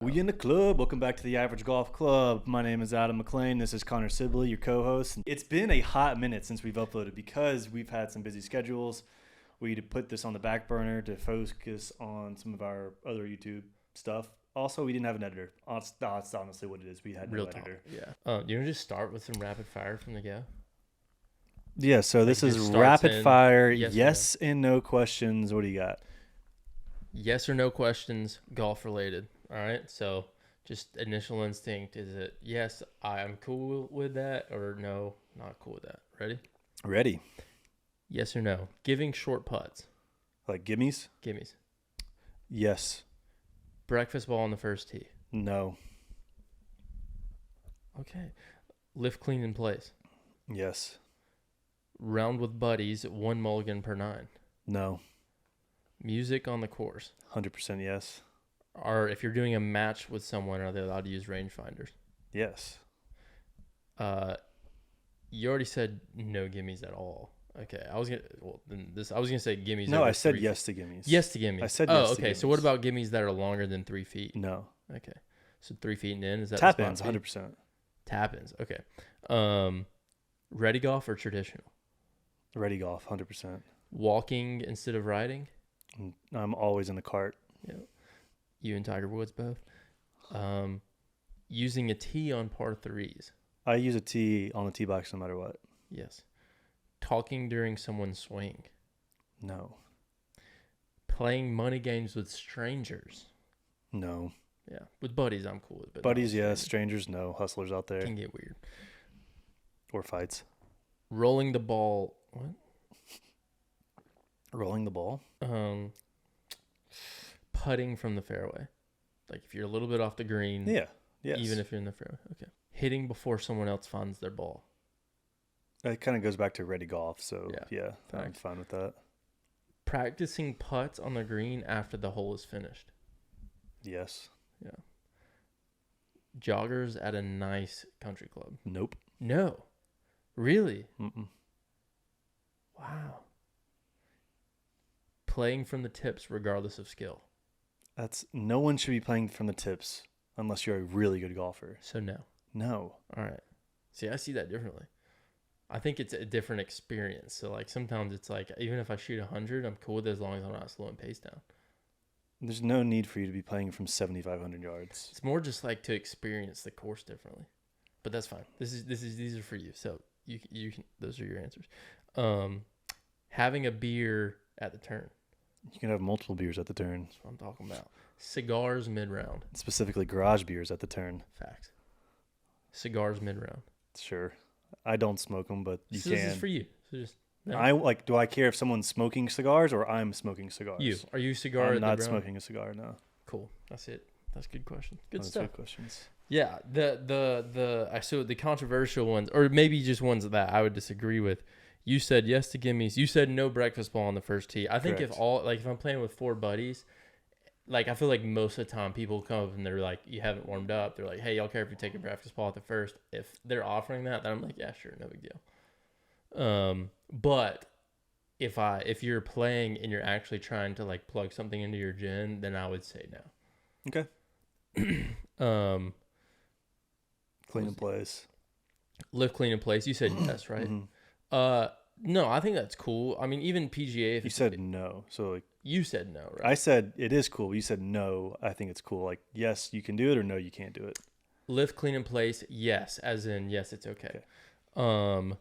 We in the club. Welcome back to the Average Golf Club. My name is Adam McLean. This is Connor Sibley, your co-host. It's been a hot minute since we've uploaded because we've had some busy schedules. We had to put this on the back burner to focus on some of our other YouTube stuff. Also, we didn't have an editor. That's honestly what it is. We had no editor. Yeah. You want to just start with some rapid fire from the go? Yeah, so this is rapid fire, yes and no questions. What do you got? Yes or no questions, golf related. All right. So just initial instinct. Is it yes, I am cool with that, or no, not cool with that? Ready? Ready. Yes or no? Giving short putts. Like gimmies? Gimmies. Yes. Breakfast ball on the first tee. No. Okay. Lift clean in place. Yes. Round with buddies, 1 mulligan per 9. No. Music on the course. 100% yes. Or if you're doing a match with someone, are they allowed to use rangefinders? Yes. You already said no gimmies at all. Okay, I was gonna say gimmies. No, I said yes to gimmies. Yes to gimmies. I said yes to okay. gimmies. So what about gimmies that are longer than 3 feet? No. Okay, so 3 feet and in, is that tap ins? 100%. Tap ins. Okay. Ready golf or traditional? Ready golf, 100%. Walking instead of riding? I'm always in the cart. Yeah. You and Tiger Woods both. Using a tee on par threes. I use a tee on the tee box no matter what. Yes. Talking during someone's swing. No. Playing money games with strangers. No. Yeah. With buddies, I'm cool with. But buddies, yes. Strangers, no. Hustlers out there. Can get weird. Or fights. Rolling the ball. What? Rolling the ball? Putting from the fairway. Like if you're a little bit off the green. Yeah. Yes. Even if you're in the fairway. Okay. Hitting before someone else finds their ball. It kind of goes back to ready golf. So, yeah I'm fine with that. Practicing putts on the green after the hole is finished. Yes. Yeah. Joggers at a nice country club. Nope. No. Really? Mm-mm. Wow. Playing from the tips regardless of skill. No one should be playing from the tips unless you're a really good golfer. So no. No. All right. See, I see that differently. I think it's a different experience. So like sometimes it's like even if I shoot 100, I'm cool with it as long as I'm not slowing pace down. There's no need for you to be playing from 7,500 yards. It's more just like to experience the course differently. But that's fine. These are for you. So you can, those are your answers. Having a beer at the turn. You can have multiple beers at the turn. That's what I'm talking about. Cigars mid-round. Specifically garage beers at the turn. Facts. Cigars mid-round. Sure. I don't smoke them, but you can. This is for you. So just do I care if someone's smoking cigars or I'm smoking cigars? You. Are you cigar? I'm not smoking a cigar, no. Cool. That's it. That's a good question. Good Those stuff. Good questions. Yeah. The controversial ones, or maybe just ones that I would disagree with. You said yes to gimmies. You said no breakfast ball on the first tee. I think Correct. if I'm playing with 4 buddies, like I feel like most of the time people come up and they're like, you haven't warmed up. They're like, hey, y'all care if you take a breakfast ball at the first? If they're offering that, then I'm like, yeah, sure, no big deal. But if you're playing and you're actually trying to like plug something into your gin, then I would say no. Okay. Clean in place. Live clean in place. You said yes, right? Mm-hmm. No, I think that's cool. I mean, even PGA. If you said no, so like you said no, right? I said it is cool. You said no. I think it's cool. Like yes, you can do it, or no, you can't do it. Live clean in place. Yes, as in yes, it's okay. Gimmies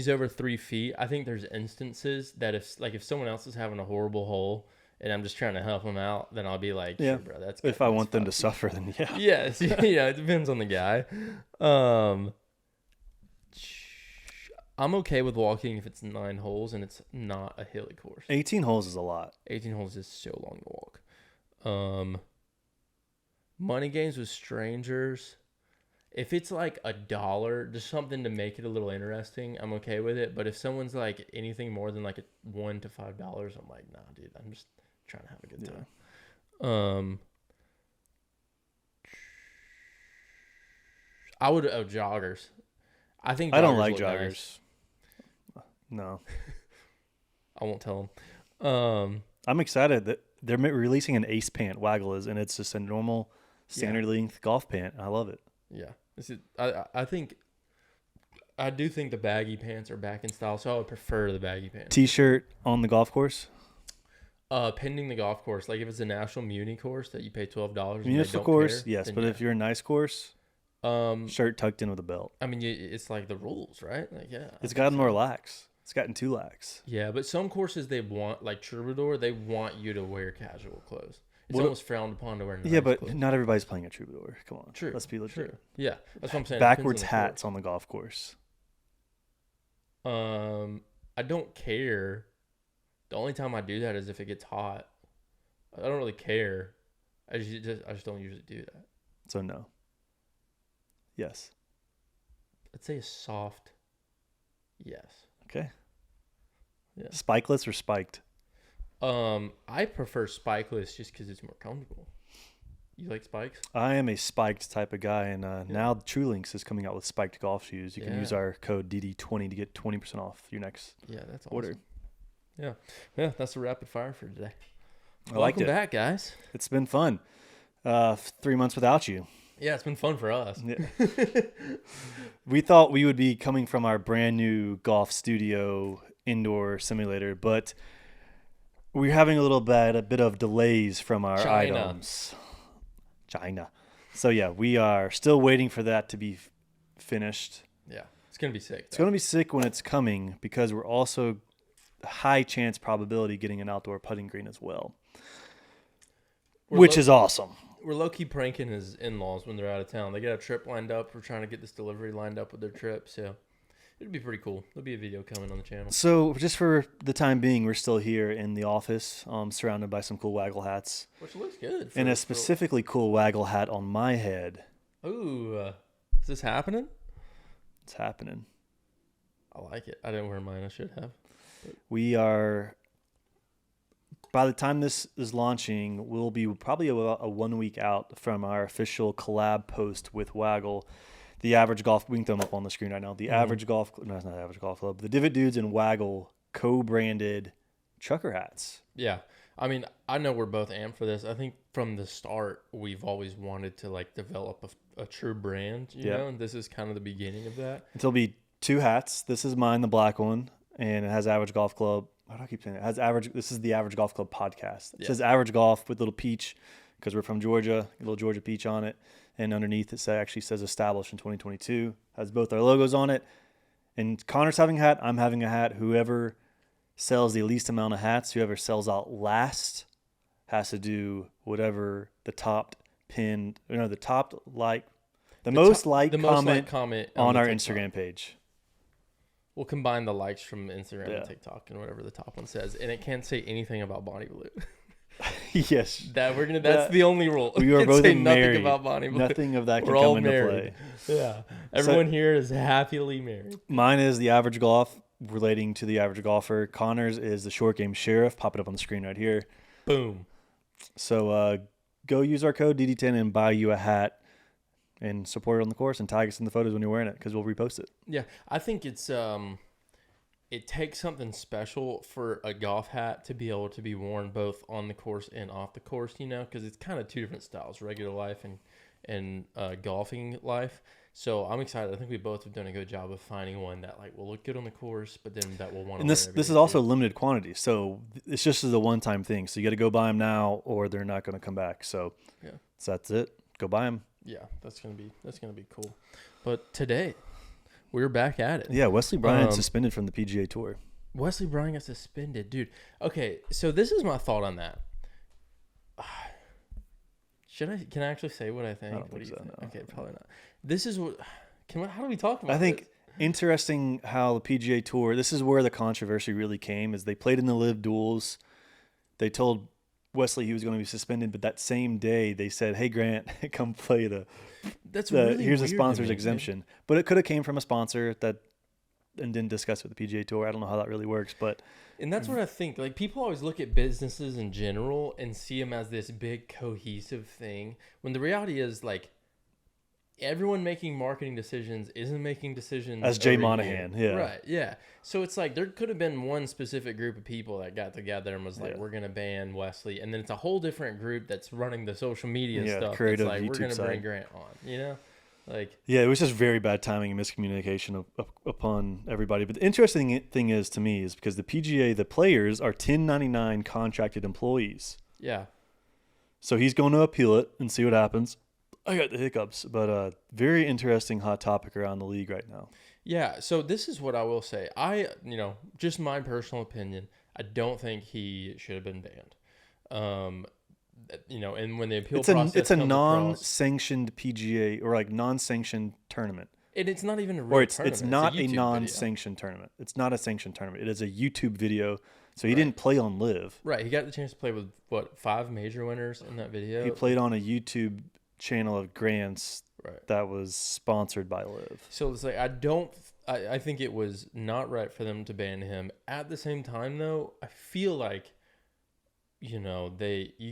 over 3 feet. I think there's instances that if someone else is having a horrible hole and I'm just trying to help them out, then I'll be like, yeah, sure, bro, that's good. If I want them to suffer, then yeah. Yes, yeah, it depends on the guy. I'm okay with walking if it's 9 holes and it's not a hilly course. 18 holes is a lot. 18 holes is so long to walk. Money games with strangers. If it's like $1, just something to make it a little interesting, I'm okay with it. But if someone's like anything more than like $1 to $5, I'm like, nah, dude, I'm just trying to have a good time. I would joggers. I think I don't like joggers. Nice. No. I won't tell them. I'm excited that they're releasing an Ace pant. Waggle is, and it's just a normal standard length golf pant. I love it. Yeah. I do think the baggy pants are back in style, so I would prefer the baggy pants. T-shirt on the golf course? Pending the golf course. Like if it's a National Muni course that you pay $12. Municipal course, yes. But if you're a nice course, shirt tucked in with a belt. I mean, it's like the rules, right? Like, yeah. It's gotten more lax. It's gotten too lax. Yeah, but some courses they want, like Troubadour, they want you to wear casual clothes. It's almost frowned upon to wear nice but clothes. Not everybody's playing a Troubadour. Come on. True. Let's be legit. True. Yeah, that's what I'm saying. Backwards hats on the golf course. I don't care. The only time I do that is if it gets hot. I don't really care. I just don't usually do that. So no. Yes. I'd say a soft yes. Okay. Yeah. Spikeless or spiked? I prefer spikeless just because it's more comfortable. You like spikes? I am a spiked type of guy, and now True Links is coming out with spiked golf shoes. You can use our code DD20 to get 20% off your next that's order. Awesome. Yeah, that's the rapid fire for today. Welcome back, guys. It's been fun. 3 months without you. Yeah, it's been fun for us. Yeah. We thought we would be coming from our brand new golf studio indoor simulator, but we're having a bit of delays from our items. China. So yeah, we are still waiting for that to be finished. Yeah, it's gonna be sick. It's gonna be sick when it's coming because we're also high chance probability getting an outdoor putting green as well, which is awesome. We're low-key pranking his in-laws when they're out of town. They got a trip lined up. We're trying to get this delivery lined up with their trip, so it'd be pretty cool. There'll be a video coming on the channel. So just for the time being, we're still here in the office, surrounded by some cool Waggle hats. Which looks good. And a specifically cool Waggle hat on my head. Ooh, is this happening? It's happening. I like it. I didn't wear mine. I should have. We are... By the time this is launching, we'll be probably about a 1 week out from our official collab post with Waggle. The Average Golf, we can throw them up on the screen right now. The Average Golf, no, it's not the Average Golf Club. The Divot Dudes and Waggle co-branded trucker hats. Yeah. I mean, I know we're both amped for this. I think from the start, we've always wanted to like develop a true brand, you know, and this is kind of the beginning of that. It'll be 2 hats. This is mine, the black one, and it has Average Golf Club. Why do I keep saying it? It has Average. This is the Average Golf Club podcast. It says Average Golf with little peach because we're from Georgia, a little Georgia peach on it. And underneath it actually says established in 2022. Has both our logos on it. And Connor's having a hat. I'm having a hat. Whoever sells the least amount of hats, whoever sells out last, has to do whatever the top pinned, the most liked comment on our Instagram page. We'll combine the likes from Instagram and TikTok and whatever the top one says, and it can't say anything about Bonnie Blue. Yes, that's the only rule. We are both married. Nothing about Bonnie Blue. Nothing of that can come into play. Yeah, everyone here is happily married. Mine is the Average Golf, relating to the average golfer. Connor's is the Short Game Sheriff. Pop it up on the screen right here. Boom. So go use our code DD10 and buy you a hat. And support it on the course and tag us in the photos when you're wearing it because we'll repost it. Yeah, I think it's it takes something special for a golf hat to be able to be worn both on the course and off the course, you know, because it's kind of 2 different styles, regular life and golfing life. So I'm excited. I think we both have done a good job of finding one that like will look good on the course, but then that will want to. And this is also limited quantity, so it's just a one-time thing. So you got to go buy them now, or they're not going to come back. So that's it. Go buy them. Yeah, that's gonna be cool. But today, we're back at it. Yeah, Wesley Bryan suspended from the PGA Tour. Wesley Bryan got suspended, dude. Okay, so this is my thought on that. Can I actually say what I think? I don't think so. No. Okay, probably not. This is what. How do we talk about? I think interesting how the PGA Tour. This is where the controversy really came. Is they played in the Live Duels. They told Wesley he was going to be suspended, but that same day they said, "Hey Grant, come play here's a sponsor's exemption." But it could have came from a sponsor and didn't discuss it with the PGA Tour. I don't know how that really works, and that's what I think. Like people always look at businesses in general and see them as this big cohesive thing, when the reality is like everyone making marketing decisions isn't making decisions As Jay over Monahan, here. yeah. Right, yeah. So it's like there could have been one specific group of people that got together and was like, Yeah. we're going to ban Wesley. And then it's a whole different group that's running the social media Yeah, the stuff. That's creative like, we're YouTube going to bring side. Grant on, you know? Like, Yeah, it was just very bad timing and miscommunication upon everybody. But the interesting thing is to me is because the PGA, the players are 1099 contracted employees. yeah. So he's going to appeal it and see what happens. I got the hiccups, but very interesting hot topic around the league right now. Yeah, so this is what I will say. Just my personal opinion, I don't think he should have been banned. And when the appeal process It's a comes across, non-sanctioned PGA or like non-sanctioned tournament. and it's not even a real Or it's tournament. not a a YouTube non-sanctioned tournament. It's not a sanctioned tournament. It is a YouTube video. So he didn't play on Live. Right, he got the chance to play with, 5 major winners in that video? He played on a YouTube channel of Grant's Right. that was sponsored by Live. So it's like, I think it was not right for them to ban him. At the same time, though, I feel like, you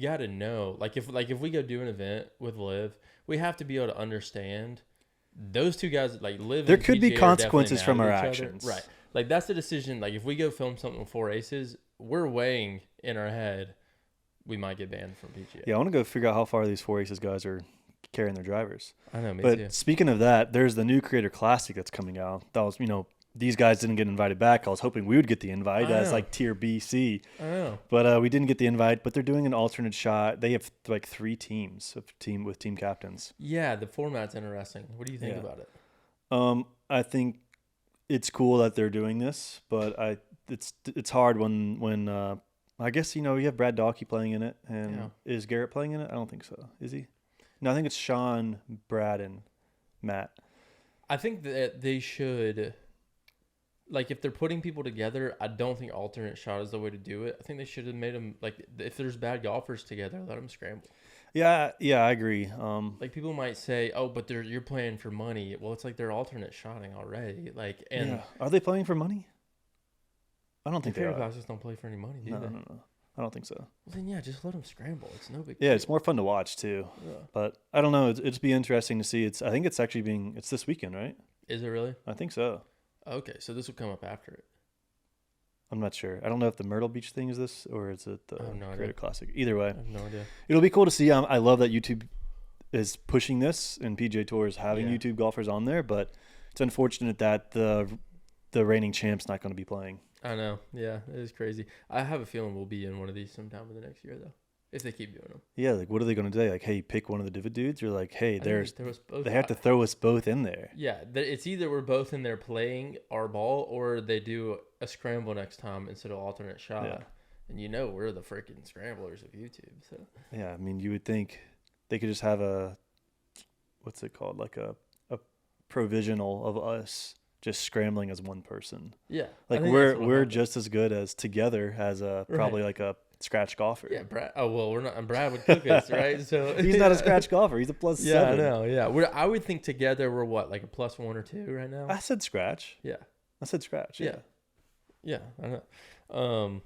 got to know, like if we go do an event with Liv, we have to be able to understand those two guys, like Liv. There and could be PGA are consequences definitely from mad our at each other. actions. Right? Like that's the decision. Like if we go film something with 4 aces, we're weighing in our head, we might get banned from PGA. Yeah, I want to go figure out how far these 4 Aces guys are carrying their drivers. I know, me But too. speaking of that, there's the new Creator Classic that's coming out. That was, these guys didn't get invited back. I was hoping we would get the invite I as know. like tier B, C. I know. But we didn't get the invite. But they're doing an alternate shot. They have like 3 teams with team captains. Yeah, the format's interesting. What do you think about it? I think it's cool that they're doing this, but it's hard when I guess you have Brad Dawkey playing in it, and is Garrett playing in it? I don't think so. Is he? No, I think it's Sean, Brad, and Matt. I think that they should, like, if they're putting people together, I don't think alternate shot is the way to do it. I think they should have made them, like, if there's bad golfers together, let them scramble. Yeah, I agree. Like, people might say, oh, but you're playing for money. Well, it's like they're alternate shotting already. Like, and are they playing for money? I don't think they are. classes don't play for any money, do they? No. I don't think so. Well, then, just let them scramble. It's no big Yeah, deal. it's more fun to watch too. Yeah. But I don't know. It'd be interesting to see. I think it's actually it's this weekend, right? Is it really? I think so. Okay, so this will come up after it. I'm not sure. I don't know if the Myrtle Beach thing is this or is it the I have no idea. Creator Classic. Either way, I have no idea. it'll be cool to see. I love that YouTube is pushing this and PGA Tour is having Yeah. YouTube golfers on there, but it's unfortunate that the reigning champ's not going to be playing. I know. Yeah, it is crazy. I have a feeling we'll be in one of these sometime in the next year, though, if they keep doing them. Yeah, like what are they going to do? Like, hey, pick one of the Divot Dudes, or like, hey, they have to throw us both in there. Yeah, it's either we're both in there playing our ball, or they do a scramble next time instead of alternate shot. Yeah. And we're the freaking scramblers of YouTube. So Yeah, I mean, you would think they could just have what's it called? Like a provisional of us just scrambling as one person. yeah, Like we're just as good as together as probably like a scratch golfer. Yeah, Brad. Oh well, we're not. And Brad would cook us, right? So He's not a scratch golfer. He's a plus Yeah, 7. I know. Yeah, I would think together we're what, like a +1 or 2 right now. I said scratch. Yeah, I said scratch. Yeah. yeah, I know.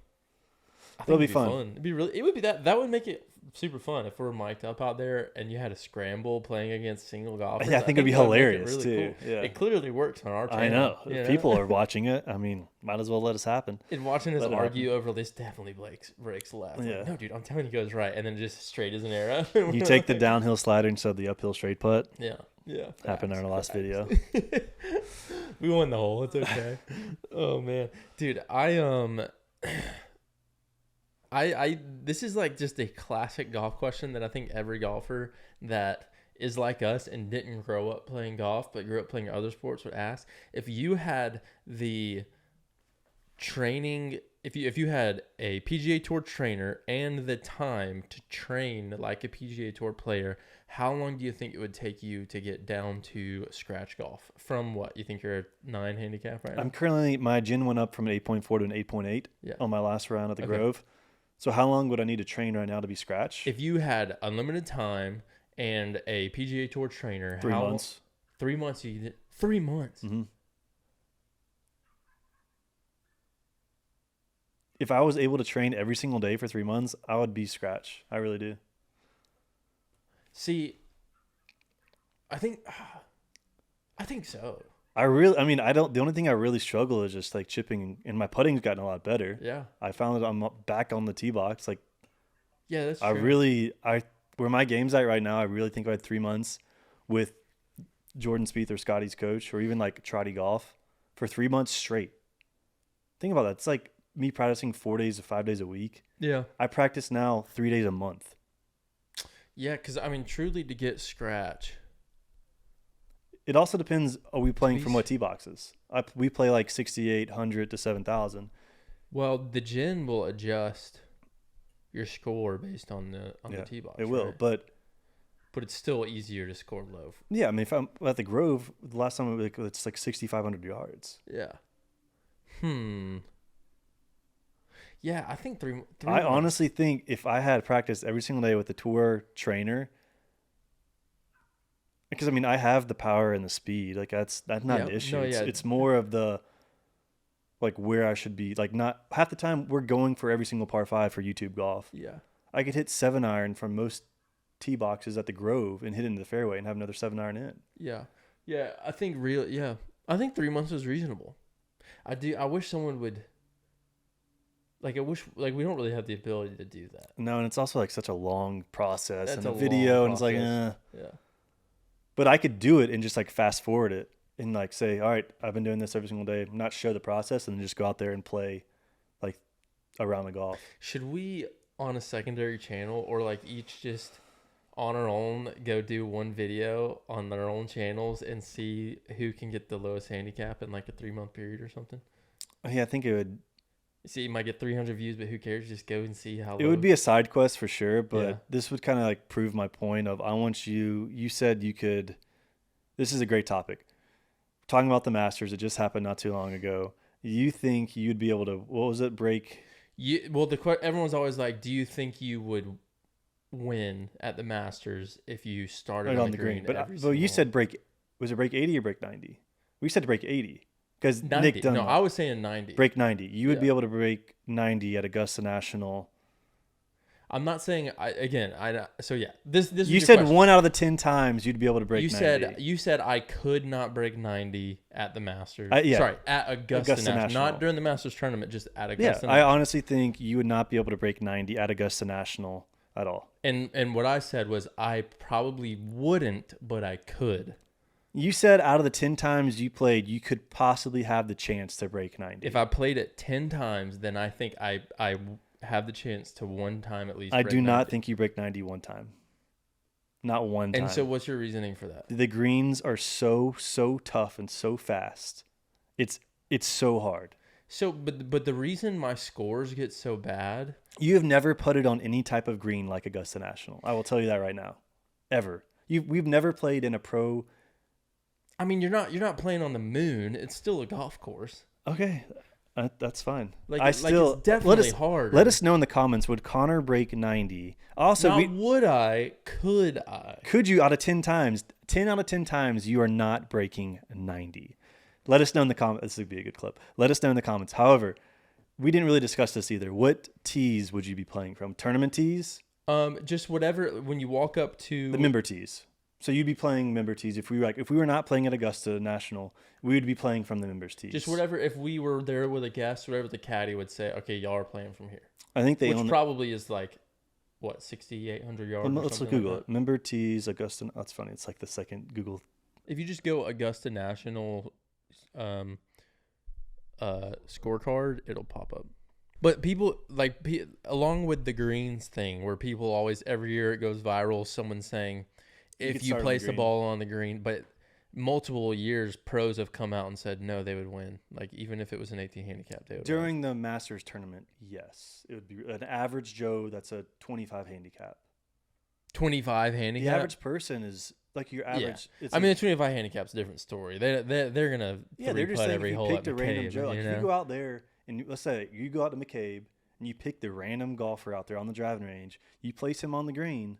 I think It'll be it'd fun. It'd be really. It would be that would make it super fun if we're mic'd up out there and you had a scramble playing against single golfers. Yeah, I think it'd be that would make it hilarious too. Cool. Yeah. It clearly works on our channel. I know. you If people are watching it, I mean, might as well let us happen. And watching us Let it argue over this definitely breaks left. Yeah. Like, no, dude, I'm telling you, goes right, and then just straight as an arrow. You take the downhill slider instead of the uphill straight putt. Yeah. Happened in our last video. We won the hole. It's okay. Oh man, dude, I this is like just a classic golf question that I think every golfer that is like us and didn't grow up playing golf but grew up playing other sports would ask. If you had the training, if you had a PGA Tour trainer and the time to train like a PGA Tour player, how long do you think it would take you to get down to scratch golf? From what? You think you're a 9 handicap right now? I'm currently, my gin went up from an 8.4 to an 8.8 on my last round at the Grove. So how long would I need to train right now to be scratch? If you had unlimited time and a PGA Tour trainer, 3 months. 3 months, 3 months. Mm-hmm. If I was able to train every single day for 3 months, I would be scratch. I really do. See, I think so. I mean, I don't. The only thing I really struggle is just like chipping, and my putting's gotten a lot better. Yeah. I found that I'm back on the tee box. Like, Yeah, that's I true. really, where my game's at right now, I really think if I had 3 months with Jordan Spieth or Scotty's coach, or even like Trotty Golf for 3 months straight. Think about that. It's like me practicing 4 days to 5 days a week. Yeah. I practice now 3 days a month. Yeah, because I mean, truly to get scratch. It also depends. Are we playing from what tee boxes? We play like 6,800 to 7,000. Well, the gin will adjust your score based on the tee box. It will, right? but it's still easier to score low. yeah, I mean, if I'm at the Grove, the last time it's like 6,500 yards. Yeah. Yeah, I think three I honestly think if I had practiced every single day with the tour trainer, because I mean, I have the power and the speed. Like that's not an issue. No, It's more of the like where I should be. Like not half the time we're going for every single par 5 for YouTube golf. Yeah. I could hit 7-iron from most tee boxes at the Grove and hit into the fairway and have another 7-iron in. Yeah. Yeah, I think I think 3 months is reasonable. I wish someone would we don't really have the ability to do that. No, and it's also like such a long process and a long video and it's like process. Yeah. But I could do it and just like fast forward it and like say, all right, I've been doing this every single day, not show the process and then just go out there and play like around the golf. Should we on a secondary channel or like each just on our own go do one video on their own channels and see who can get the lowest handicap in like a 3-month period or something? Yeah, I think it would. See, you might get 300 views, but who cares? Just go and see how It low. would be a side quest for sure, but Yeah. this would kind of like prove my point of I want you said you could. This is a great topic. Talking about the Masters, it just happened not too long ago. You think you'd be able to, what was it, break? Everyone's always like, do you think you would win at the Masters if you started Right on the green? But you said break, was it break 80 or break 90? We said break 80 because 90. Nick Dunlap. No, I was saying 90. Break 90. You would Yeah. be able to break 90 at Augusta National. I'm not saying so yeah. This You is said your question. 1 out of the 10 times you'd be able to break 90. You said I could not break 90 at the Masters. Yeah. Sorry, at Augusta National. Not during the Masters tournament, just at Augusta National. I honestly think you would not be able to break 90 at Augusta National at all. And what I said was I probably wouldn't, but I could. You said out of the 10 times you played, you could possibly have the chance to break 90. If I played it 10 times, then I think I have the chance to one time at least. I break do not 90. think you break 90 one time. Not one time. And so what's your reasoning for that? The greens are so tough and so fast. It's so hard. So, but the reason my scores get so bad. You have never putted on any type of green like Augusta National. I will tell you that right now. Ever. We've never played in a pro. I mean, you're not playing on the moon. It's still a golf course. Okay. That's fine. It's definitely hard. Let us know in the comments. Would Connor break 90? Also, would I? Could I? Could you out of 10 times? 10 out of 10 times you are not breaking 90. Let us know in the comments. This would be a good clip. Let us know in the comments. However, we didn't really discuss this either. What tees would you be playing from? Tournament tees? Just whatever. When you walk up to the member tees. So you'd be playing member tees. If we were not playing at Augusta National, we would be playing from the members tees. Just whatever. If we were there with a guest, whatever the caddy would say. Okay, y'all are playing from here. I think which probably is like what 6,800 yards. Well, let's Google like it. Member tees Augusta. That's funny. It's like the second Google. If you just go Augusta National, scorecard, it'll pop up. But people along with the greens thing, where people always every year it goes viral. Someone saying, if you place the ball on the green, but multiple years pros have come out and said no, they would win. Like even if it was an 18 handicap, they would during win. the Masters tournament. Yes, it would be an average Joe. That's a 25 handicap. 25 handicap. The average person is like your average. Yeah. I mean, the 25 handicap's a different story. They're gonna they're just saying every if you hole picked at a random McCabe, Joe. Like if you go out there and let's say you go out to McCabe and you pick the random golfer out there on the driving range, you place him on the green,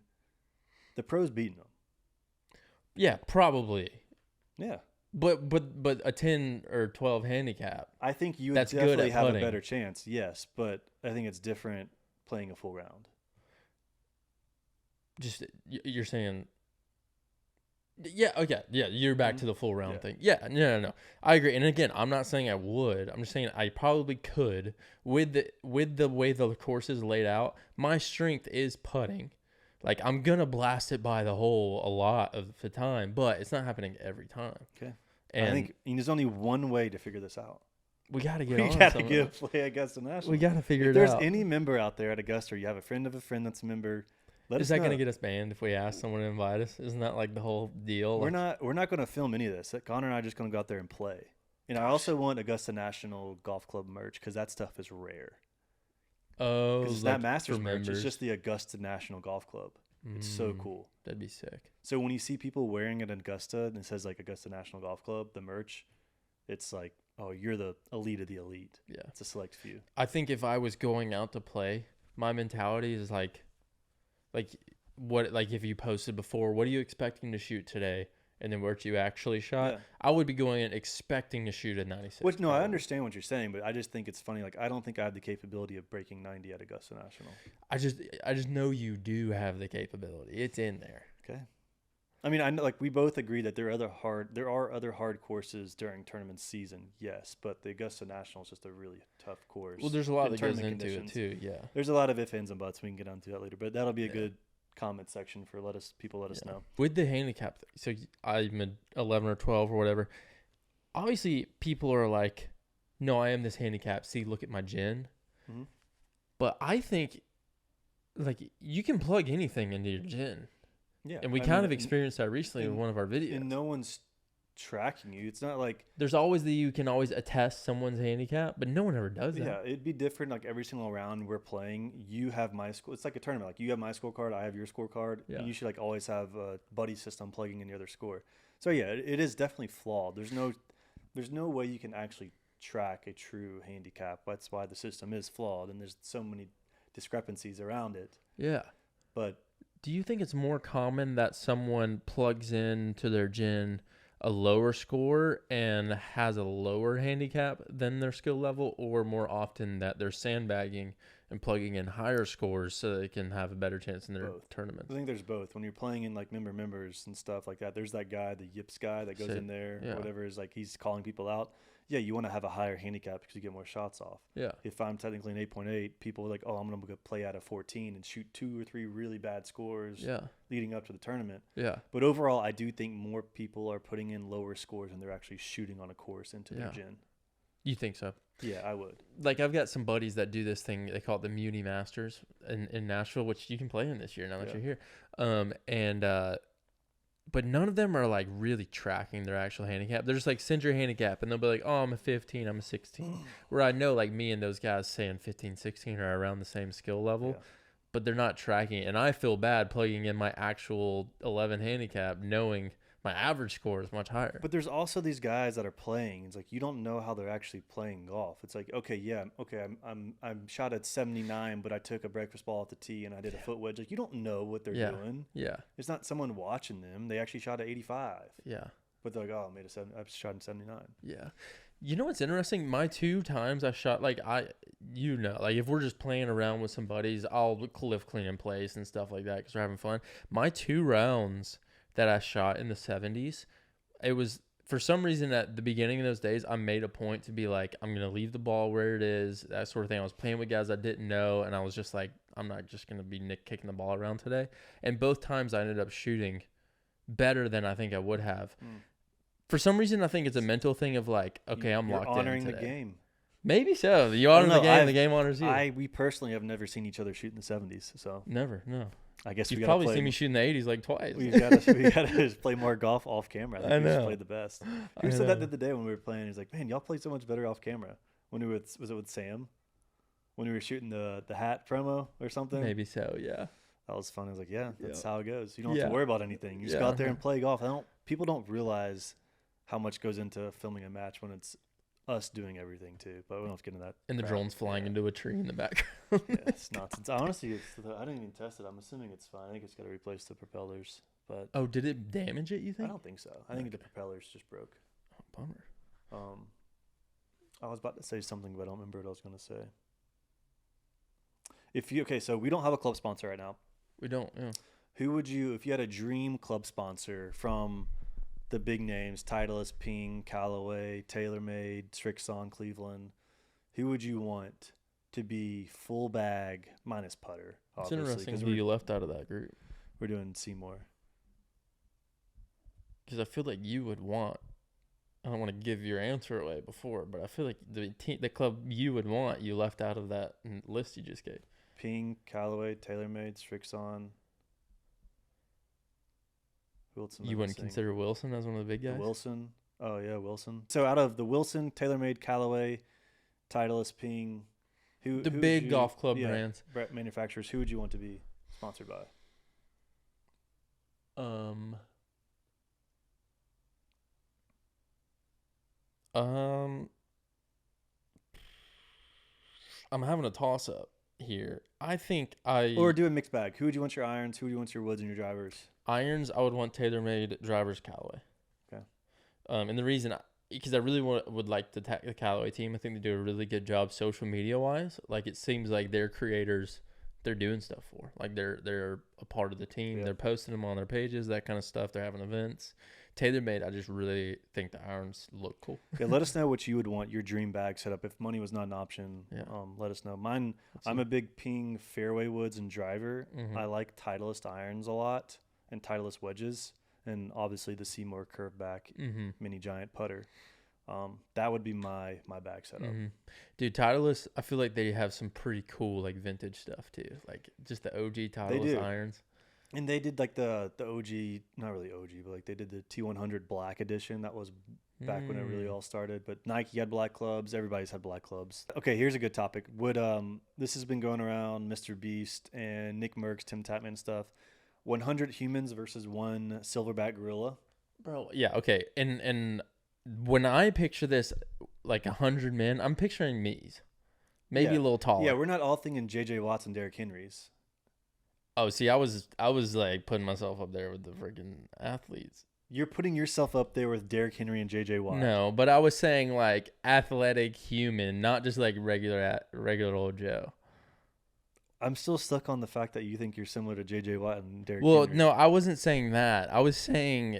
the pro's beating him. Yeah, probably. Yeah. But a 10 or 12 handicap. I think you would definitely have a better chance. Yes, but I think it's different playing a full round. Just you're saying Yeah, okay. Yeah, you're back to the full round Yeah. thing. Yeah, no. I agree. And again, I'm not saying I would. I'm just saying I probably could with the way the course is laid out. My strength is putting. Like I'm gonna blast it by the hole a lot of the time, but it's not happening every time. Okay. I And think there's only one way to figure this out. we got to get We on got to some get of play Augusta National. We got to figure If it there's out. any member out there at Augusta, or you have a friend of a friend that's a member, let Is us that know. going to get us banned if we ask someone to invite us? Isn't that like the whole deal? We're not going to film any of this. Connor and I are just going to go out there and play. And I also want Augusta National Golf Club merch because that stuff is rare. Oh, Because it's like not Masters for merch. members. It's just the Augusta National Golf Club. It's so cool. That'd be sick. So when you see people wearing it at Augusta and it says like Augusta National Golf Club, the merch, it's like, oh, you're the elite of the elite. Yeah. It's a select few. I think if I was going out to play, my mentality is like what, like if you posted before, what are you expecting to shoot today? And then where you actually shot, Yeah. I would be going in expecting to shoot a 96. Which, no, I probably. understand what you're saying, but I just think it's funny. Like, I don't think I have the capability of breaking 90 at Augusta National. I just know you do have the capability. It's in there. Okay. I mean, I know, like, we both agree that there are other hard courses during tournament season, yes, but the Augusta National is just a really tough course. Well, there's a lot in that goes tournament into conditions. it too. Yeah. There's a lot of ifs, ands, and buts. We can get onto that later, but that'll be a Yeah. good comment section for let us Yeah. know. With the handicap, so I'm an 11 or 12 or whatever. Obviously, people are like, no, I am this handicap. See, look at my gin. Mhm. But I think, like, you can plug anything into your gin. Yeah, And we I kind mean, of experienced that recently in and- one of our videos. and no one's tracking you. It's not like There's always you can always attest someone's handicap, but no one ever does that. yeah, it'd be different. Like every single round we're playing, you have my score. It's like a tournament. Like you have my scorecard, I have your scorecard. Yeah. You should like always have a buddy system plugging in the other score. So yeah, it is definitely flawed. There's no way you can actually track a true handicap. That's why the system is flawed, and there's so many discrepancies around it. Yeah. But Do you think it's more common that someone plugs in to their gin a lower score and has a lower handicap than their skill level, or more often that they're sandbagging and plugging in higher scores so they can have a better chance in their Both. tournaments? I think there's both. When you're playing in like members and stuff like that, there's that guy, the yips guy that goes Sick. in there, Yeah. whatever is like he's calling people out. Yeah, you want to have a higher handicap because you get more shots off. Yeah. If I'm technically an 8.8, people are like, oh, I'm going to go play out of 14 and shoot 2 or 3 really bad scores Yeah. leading up to the tournament. Yeah. But overall, I do think more people are putting in lower scores and they're actually shooting on a course into their Yeah. gin. You think so? Yeah, I would. Like, I've got some buddies that do this thing. They call it the Muni Masters in Nashville, which you can play in this year now that Yeah. you're here. But none of them are like really tracking their actual handicap. They're just like, send your handicap, and they'll be like, oh, I'm a 15, I'm a 16. Where I know like me and those guys saying 15, 16 are around the same skill level, Yeah. but they're not tracking it. And I feel bad plugging in my actual 11 handicap, knowing my average score is much higher. But there's also these guys that are playing. It's like you don't know how they're actually playing golf. It's like, I'm shot at 79, but I took a breakfast ball at the tee and I did a foot wedge. Like you don't know what they're Yeah. doing. Yeah. It's not someone watching them. They actually shot at 85, Yeah. but they're like, oh, I shot in 79. Yeah. You know what's interesting? My 2 times I shot, like, like if we're just playing around with some buddies, I'll cliff clean in place and stuff like that because we're having fun. My 2 rounds that I shot in the 70s, it was, for some reason at the beginning of those days, I made a point to be like, I'm going to leave the ball where it is, that sort of thing. I was playing with guys I didn't know, and I was just like, I'm not just going to be kicking the ball around today. And both times I ended up shooting better than I think I would have. For some reason, I think it's a mental thing of like, okay, I'm You're locked honoring in the today. game. Maybe so. You honor the game. The game honors you. We personally have never seen each other shoot in the 70s, so Never. No. I guess You've we probably gotta seen play. me shoot in the 80s like twice. We gotta just play more golf off camera. I We just know. play the best. I Who said that know. the other day when we were playing? He's like, man, y'all play so much better off camera. When we were was it with Sam? When we were shooting the hat promo or something? Maybe so. Yeah. That was fun. I was like, yeah, that's Yeah. how it goes. You don't have Yeah. to worry about anything. You just Yeah. go out there and play golf. People don't realize how much goes into filming a match when it's us doing everything too. But we don't have to get into that. And the crap. drone's flying Yeah. into a tree in the background. Yeah, it's nonsense. Honestly, I didn't even test it. I'm assuming it's fine. I think it's got to replace the propellers, but Oh, did it damage it, you I think? don't think so. I think the propellers just broke. Oh, bummer. I was about to say something, but I don't remember what I was going to say. So we don't have a club sponsor right now. We don't. Yeah. Who would you, if you had a dream club sponsor from the big names, Titleist, Ping, Callaway, TaylorMade, Strixon, Cleveland, who would you want to be full bag minus putter? It's Obviously, interesting who you left out of that group. We're doing Seymour. Because I feel like you would want. I don't want to give your answer away before, but I feel like the club you would want, you left out of that list you just gave. Ping, Callaway, TaylorMade, Strixon. Who else am I You wouldn't missing? consider Wilson as one of the big guys? Wilson. Oh, yeah, Wilson. So out of the Wilson, TaylorMade, Callaway, Titleist, Ping, who big would golf club brands. Manufacturers, who would you want to be sponsored by? I'm having a toss up here. I think Or do a mixed bag. Who would you want your irons? Who would you want your woods and your drivers? irons. I would want TaylorMade drivers Callaway. Okay. And the reason, because I really would like to attack the Callaway team. I think they do a really good job social media wise. Like it seems like their creators, they're doing stuff for. Like they're a part of the team. Yeah. They're posting them on their pages, that kind of stuff. They're having events. TaylorMade, I just really think the irons look cool. Yeah, let us know what you would want your dream bag set up. If money was not an option, Yeah. Let us know. Mine, I'm a big Ping fairway woods and driver. I like Titleist irons a lot and Titleist wedges, and obviously the Seymour curve back mini giant putter. That would be my bag setup. Dude, Titleist, I feel like they have some pretty cool like vintage stuff too. Like just the OG Titleist irons. And they did like the OG, not really OG, but like they did the T100 Black Edition. That was back when it really all started. But Nike had black clubs. Everybody's had black clubs. Okay, here's a good topic. Would this has been going around, Mr. Beast and Nick Merckx, Tim Tatman stuff. 100 humans versus one silverback gorilla. Bro, yeah, okay. And when I picture this like 100 men, I'm picturing me's. Maybe a little taller. Yeah, we're not all thinking J.J. Watts and Derrick Henry's. Oh, see, I was like putting myself up there with the freaking athletes. You're putting yourself up there with Derrick Henry and J.J. Watt. No, but I was saying like athletic human, not just like regular old Joe. I'm still stuck on the fact that you think you're similar to J.J. Watt and Derrick Well, Henry. no, I wasn't saying that. I was saying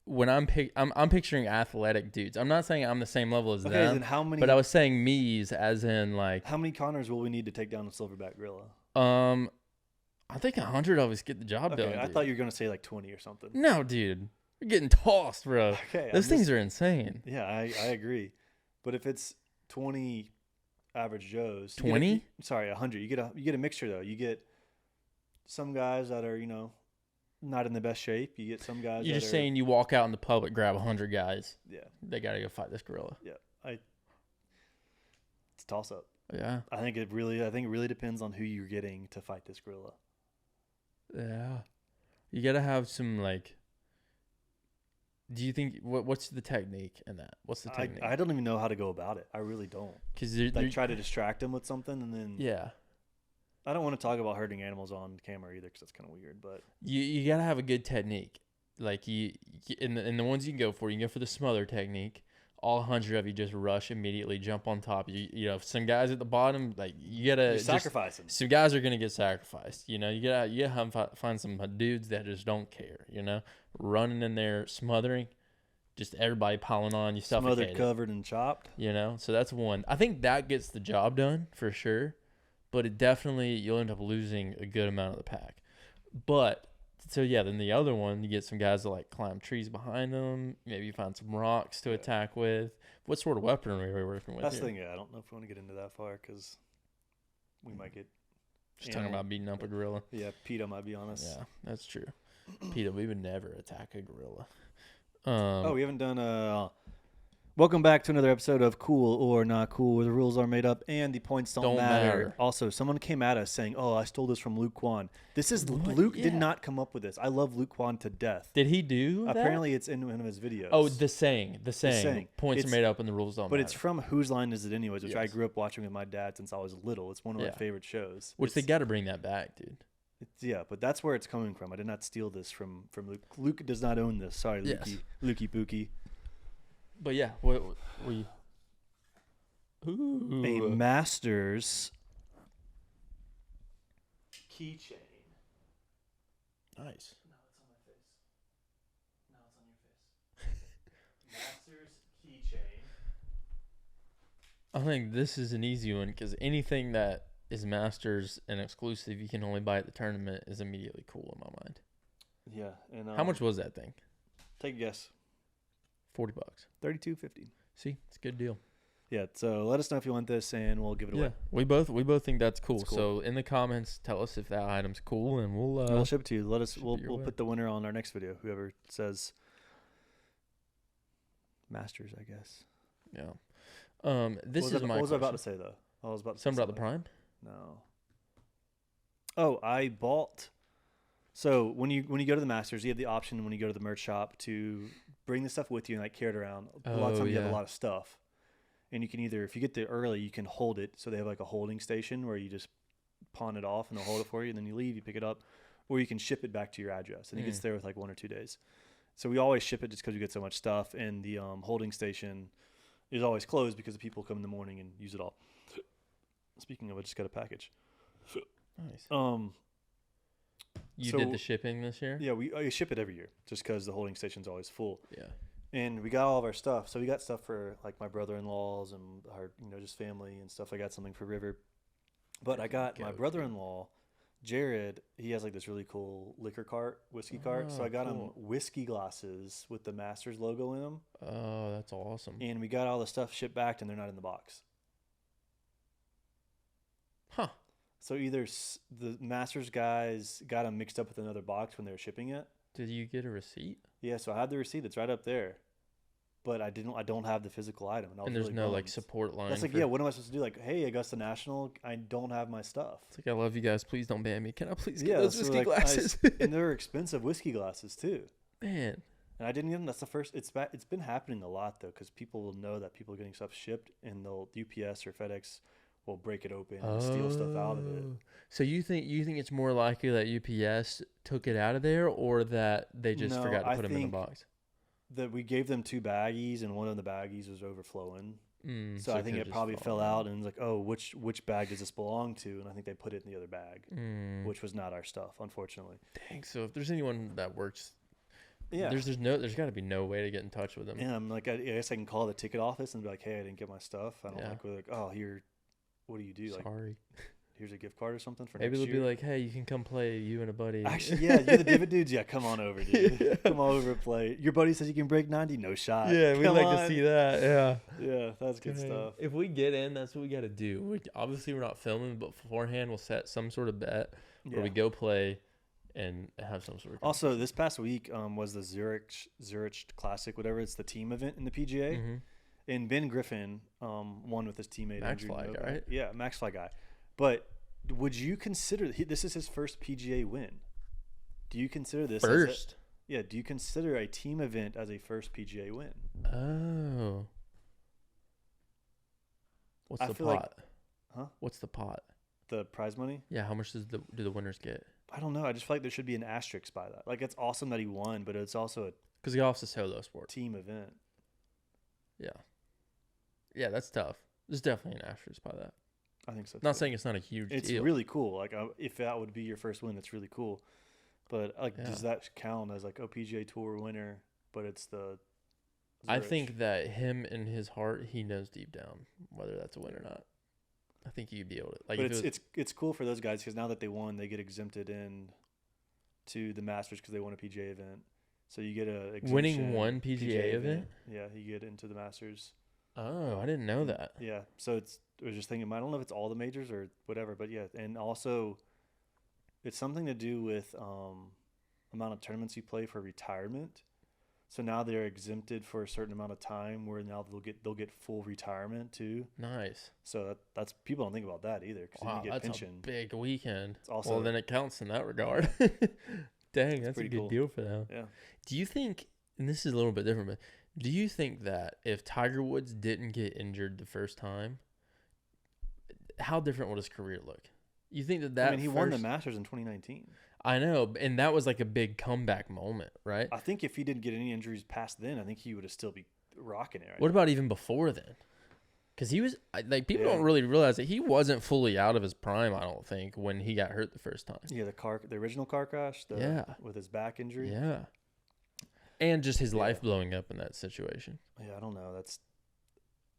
when I'm picturing athletic dudes. I'm not saying I'm the same level as them. Then how many? But I was saying me's as in like. How many Connors will we need to take down a silverback gorilla? I think 100 always get the job done. I thought you were gonna say like 20 or something. No, dude, you're getting tossed, bro. Okay, those things are insane. Yeah, I agree. But if it's 20 average Joes, 20? Sorry, 100. You get a mixture though. You get some guys that are not in the best shape. You get some guys. You're just saying you walk out in the public, grab 100 guys. Yeah. They gotta go fight this gorilla. Yeah, it's a toss up. Yeah. I think it really depends on who you're getting to fight this gorilla. Yeah. You gotta have some like. Do you think what's the technique in that? What's the technique? I don't even know how to go about it. I really don't. Because try to distract them with something and then. Yeah. I don't want to talk about hurting animals on camera either because that's kind of weird. But you gotta have a good technique. Like you in the ones you can go for, you can go for the smother technique. All 100 of you just rush immediately, jump on top. You know, some guys at the bottom, like you gotta sacrifice them. Some guys are gonna get sacrificed. You know, you gotta find some dudes that just don't care. You know, running in there, smothering, just everybody piling on you, smothered, covered, and chopped. You know, so that's one. I think that gets the job done for sure, but it definitely you'll end up losing a good amount of the pack. But so yeah, then the other one, you get some guys that like climb trees behind them. Maybe you find some rocks to attack with. What sort of weaponry are we working with? That's the thing. Yeah, I don't know if we want to get into that far because we might get just talking about beating up a gorilla. Yeah, PETA might be honest. Yeah, that's true. PETA, we would never attack a gorilla. We haven't done welcome back to another episode of Cool or Not Cool, where the rules are made up and the points don't matter. Also, someone came at us saying, "Oh, I stole this from Luke Kwan." This is Luke did not come up with this. I love Luke Kwan to death. Did he do that? Apparently, it's in one of his videos. Oh, the saying. Points are made up and the rules don't matter. But it's from Whose Line Is It Anyways, which I grew up watching with my dad since I was little. It's one of my favorite shows. Which they got to bring that back, dude. Yeah, but that's where it's coming from. I did not steal this from Luke. Luke does not own this. Sorry, Lukey Pookie. But yeah, what were you? A Masters keychain. Nice. No, it's on my face. No, it's on your face. Masters keychain. I think this is an easy one because anything that is Masters and exclusive you can only buy at the tournament is immediately cool in my mind. Yeah, and How much was that thing? Take a guess. $40. $32.50. See, it's a good deal. Yeah, so let us know if you want this, and we'll give it away. We both think that's cool. It's cool. So in the comments, tell us if that item's cool, and we'll ship it to you. We'll way. put the winner on our next video. Whoever says Masters, I guess. Yeah. This is my question. What was I about to say though? I was about to say something about the Prime. No. Oh, I bought. So when you go to the Masters, you have the option when you go to the merch shop to bring the stuff with you and like carry it around. A lot of times you have a lot of stuff, and you can either, if you get there early, you can hold it. So they have like a holding station where you just pawn it off and they'll hold it for you, and then you leave, you pick it up, or you can ship it back to your address, and it gets there with like 1 or 2 days. So we always ship it just because we get so much stuff, and the holding station is always closed because the people come in the morning and use it all. Speaking of, I just got a package. Nice. You did the shipping this year? Yeah, we ship it every year just because the holding station's always full. Yeah. And we got all of our stuff. So we got stuff for like my brother-in-laws and our, just family and stuff. I got something for River. But I got my brother-in-law, Jared, he has like this really cool liquor cart, whiskey cart. So I got him whiskey glasses with the Masters logo in them. Oh, that's awesome. And we got all the stuff shipped back and they're not in the box. Huh. So either the Masters guys got them mixed up with another box when they were shipping it. Did you get a receipt? Yeah, so I have the receipt. It's right up there, but I don't have the physical item. And there's no like support line. That's like, yeah, what am I supposed to do? Like, hey, Augusta National, I don't have my stuff. It's like, I love you guys. Please don't ban me. Can I please get those whiskey glasses? And they're expensive whiskey glasses too. Man. And I didn't get them. That's the first. It's been happening a lot though, because people will know that people are getting stuff shipped, and they'll UPS or FedEx will break it open and steal stuff out of it. So you think it's more likely that UPS took it out of there, or that they just forgot to put them in the box? That we gave them 2 baggies, and one of the baggies was overflowing. So I think it probably fell out, and it was like, oh, which bag does this belong to? And I think they put it in the other bag, which was not our stuff, unfortunately. Dang. So if there's anyone that works, yeah, there's got to be no way to get in touch with them. Yeah, I'm like, I guess I can call the ticket office and be like, hey, I didn't get my stuff. I don't like, we're like, oh, here. What do you do? Sorry. Like, here's a gift card or something for maybe next they'll year. be like, hey, you can come play, you and a buddy. Actually, yeah, you're the Divot Dudes. Yeah, come on over, dude. Yeah. Come on over and play. Your buddy says you can break 90. No shot. Yeah, we'd like to see that. Yeah. Yeah, that's good stuff. If we get in, that's what we got to do. Obviously, we're not filming, but beforehand, we'll set some sort of bet where we go play and have some sort of. Also, this past week was the Zurich Classic, whatever. It's the team event in the PGA. Mm-hmm. And Ben Griffin won with his teammate Max Fly guy, right? Yeah, Max Fly guy. But would you consider this is his first PGA win? Do you consider this first? Do you consider a team event as a first PGA win? Oh. What's the pot? What's the pot? The prize money? Yeah, how much do the winners get? I don't know. I just feel like there should be an asterisk by that. Like, it's awesome that he won, but it's also because golf's a solo sport. Team event. Yeah. Yeah, that's tough. There's definitely an asterisk by that. I think so. Not saying it's not a huge deal. It's really cool. Like, if that would be your first win, that's really cool. But does that count as like a PGA Tour winner? But it's the. Zurich? I think that him in his heart, he knows deep down whether that's a win or not. I think you'd be able to. Like, but it's cool for those guys because now that they won, they get exempted in to the Masters because they won a PGA event. So you get a winning one PGA event. Yeah, you get into the Masters. Oh, I didn't know that. Yeah, so I was just thinking, I don't know if it's all the majors or whatever, but yeah, and also it's something to do with amount of tournaments you play for retirement. So now they're exempted for a certain amount of time, where now they'll get full retirement too. Nice. So that's people don't think about that either. Wow, that's pension. A big weekend. It's also, well, then it counts in that regard. Dang, that's a good deal for them. Yeah. Do you think, and this is a little bit different, but do you think that if Tiger Woods didn't get injured the first time, how different would his career look? You think that he won the Masters in 2019. I know, and that was like a big comeback moment, right? I think if he didn't get any injuries past then, I think he would have still be rocking it. What about even before then? Because he was like, people don't really realize that he wasn't fully out of his prime. I don't think when he got hurt the first time. Yeah, the original car crash. With his back injury. Yeah, and just his life blowing up in that situation. Yeah, I don't know.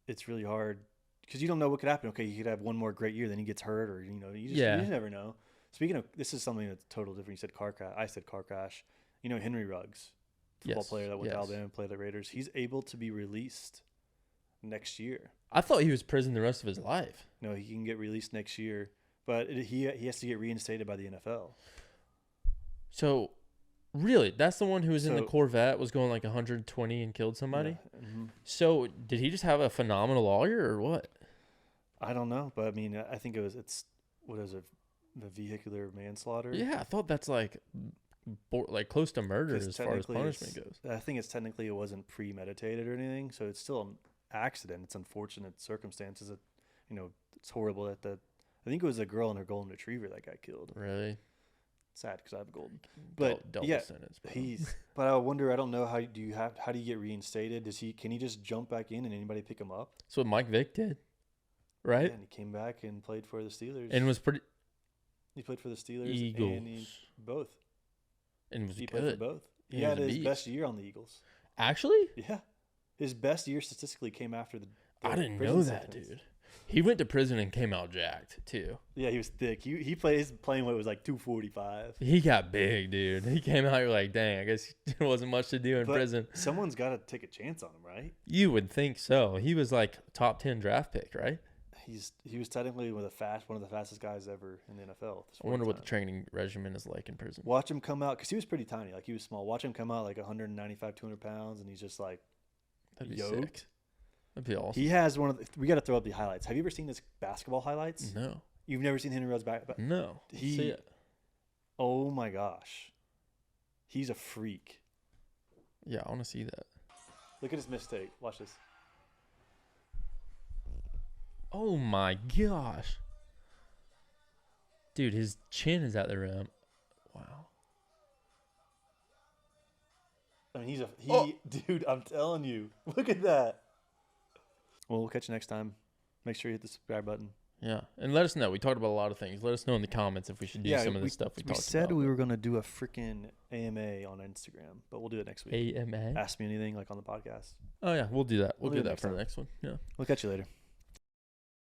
It's really hard because you don't know what could happen. Okay, he could have one more great year, then he gets hurt, or you just never know. Speaking of, this is something that's total different. You said car crash. I said car crash. Henry Ruggs, football player that went to Alabama and played the Raiders. He's able to be released next year. I thought he was prison the rest of his life. No, he can get released next year, but he has to get reinstated by the NFL. So, really, that's the one who was in the Corvette, was going like 120 and killed somebody? Yeah. Mm-hmm. So, did he just have a phenomenal lawyer or what? I don't know, but I mean, I think what is it, the vehicular manslaughter? Yeah, I thought that's like close to murder as far as punishment goes. I think it wasn't premeditated or anything, so it's still an accident. It's unfortunate circumstances. It's horrible that I think it was a girl and her golden retriever that got killed. Really? Sad because I have a golden. But double sentence. But I wonder. I don't know how do you get reinstated? Can he just jump back in and anybody pick him up? That's what Mike Vick did, right? Yeah, and he came back and played for the Steelers. And was pretty. He played for the Steelers Eagles. and both. And was he good. played for both. He had his best year on the Eagles. Actually? Yeah. His best year statistically came after the I didn't know that, dude. He went to prison and came out jacked, too. Yeah, he was thick. He played, his playing weight was like 245. He got big, dude. He came out, you're like, dang, I guess there wasn't much to do in prison. Someone's got to take a chance on him, right? You would think so. He was like top 10 draft pick, right? He was technically one of the fastest guys ever in the NFL. I wonder what the training regimen is like in prison. Watch him come out, because he was pretty tiny. Like, he was small. Watch him come out like 195, 200 pounds, and he's just like, that'd be sick. That'd be awesome. He has we got to throw up the highlights. Have you ever seen this basketball highlights? No. You've never seen Henry Ruggs back? No. See it. Oh my gosh. He's a freak. Yeah, I want to see that. Look at his mistake. Watch this. Oh my gosh. Dude, his chin is at the rim. Wow. I mean, dude, I'm telling you. Look at that. Well, we'll catch you next time. Make sure you hit the subscribe button. Yeah, and let us know. We talked about a lot of things. Let us know in the comments if we should do some of the stuff we talked about. We said we were going to do a freaking AMA on Instagram, but we'll do it next week. AMA? Ask me anything like on the podcast. Oh, yeah, we'll do that. We'll do that for the next one. Yeah. We'll catch you later.